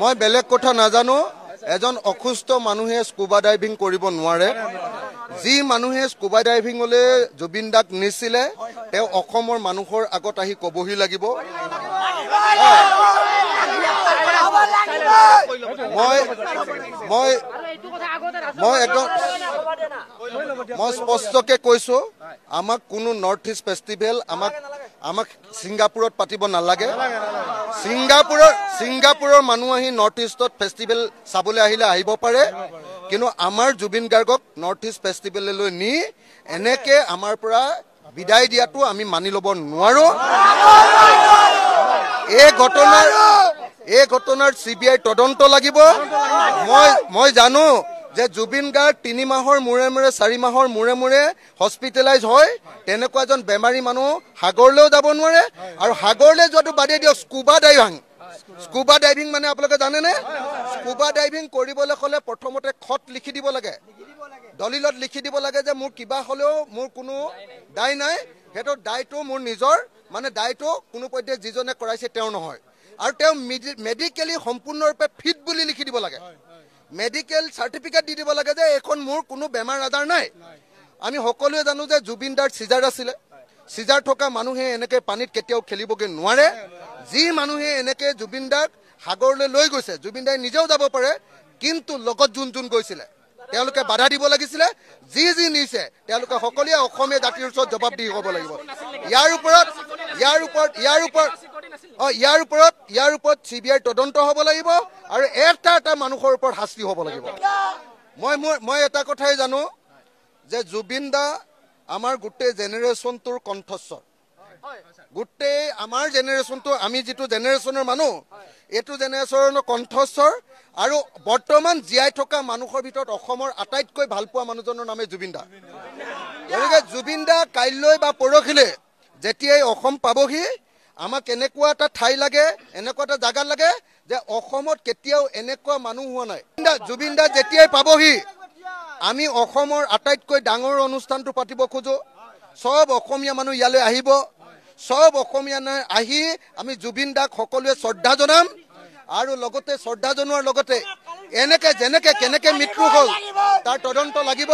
মই বেলেগ কথা নাজানো এজন অসুস্থ মানুহে স্কুবা ডাইভিং কৰিব নোৱাৰে যি মানুহে স্কুবা ডাইভিংলে জুবিন দাক নিছিলে তেওঁ অসমৰ মানুহৰ আগত আহি কবহি লাগিব মই স্পষ্টকে কৈছো আমাক কোনো নৰ্থ ইষ্ট ফেষ্টিভেল আমাক সিঙ্গাপুৰত পাতিব নালাগে সিঙ্গাপুৰৰ মানুহ আহি নৰ্থ ইষ্টত ফেষ্টিভেল চাবলৈ আহিলে আহিব পাৰে কিন্তু আমাৰ জুবিন গাৰ্গক নৰ্থ ইষ্ট ফেষ্টিভেললৈ নি এনেকে আমাৰ পৰা বিদায় দিয়াটো আমি মানি ল'ব নোৱাৰো এই ঘটনাৰ সিবিআই তদন্ত লাগিব মই জানো যে জুবিন গাৰ্গ 3 মাহৰ মূৰে মূৰে 4 মাহৰ মূৰে মূৰে হস্পিটেলাইজ হয় তেনেকুৱা এজন বেমাৰী মানুহ সাগৰলৈও যাব নোৱাৰে আৰু সাগৰলৈ যোৱাটো বাদে দিয়ক স্কুবা ডাইভিং মানে আপোনালোকে জানেনে স্কুবা ডাইভিং কৰিবলৈ হলে প্ৰথমতে খত লিখি দিব লাগে দলিলত লিখি দিব লাগে যে মোৰ কিবা হলেও মোৰ কোনো দায় নাই হেটো দায়টো মোৰ নিজৰ মানে দায়টো কোনো পধ্যে যিজনে কৰাইছে তেওঁ নহয় আৰু তেওঁ মেডিকেলি সম্পূৰ্ণৰূপে ফিট বুলি লিখি দিব লাগে মেডিকেল সাৰ্টিফিকেট দি দিব লাগে যে এখন মোৰ কোনো বেমাৰ আজাৰ নাই আমি সকলোৱে জানো যে জুবিন দাৰ সিজাৰ আছিল সিজাৰ থকা মানুহে এনেকে পানীত কেতিয়াও খেলিবগে নোৱাৰে যি মানুহে এনেকে জুবিন দাক সাগৰলৈ লৈ গৈছে জুবিন দাই নিজেও যাব পাৰে কিন্তু লগত যোন গৈছিল তেওঁলোকে বাধা দিব লাগিছিল যি নিছে তেওঁলোকে সকলোৱে অসমীয়া জাতিৰ ওচৰত জবাব দি হ'ব লাগিব ইয়াৰ ওপৰত সিবিআই তদন্ত হ'ব লাগিব আৰু এটা মানুহৰ ওপৰত শাস্তি হ'ব লাগিব মই এটা কথাই জানো যে জুবিন দা আমাৰ গোটেই জেনেৰেশ্যনটোৰ কণ্ঠস্বৰ গোটেই আমাৰ জেনেৰেশ্যনটো আমি যিটো জেনেৰেশ্যনৰ মানুহ এইটো জেনেৰেশ্যনৰ কণ্ঠস্বৰ আৰু বৰ্তমান জীয়াই থকা মানুহৰ ভিতৰত অসমৰ আটাইতকৈ ভাল পোৱা মানুহজনৰ নামে জুবিন দা গতিকে জুবিন দা কাইলৈ বা পৰহিলে যেতিয়াই অসম পাবহি আমাক এনেকুৱা এটা ঠাই লাগে এনেকুৱা এটা জাগা লাগে যে অসমত কেতিয়াও এনেকুৱা মানুহ হোৱা নাই জুবিন দা যেতিয়াই পাবহি আমি অসমৰ আটাইতকৈ ডাঙৰ অনুষ্ঠানটো পাতিব খোজো সব অসমীয়া মানুহ ইয়ালৈ আহিব সব অসমীয়া আহি আমি জুবিন দাক সকলোৱে শ্ৰদ্ধা জনাম আৰু লগতে শ্ৰদ্ধা জনোৱাৰ লগতে এনেকে যেনেকে কেনেকে মৃত্যু হ'ল তাৰ তদন্ত লাগিব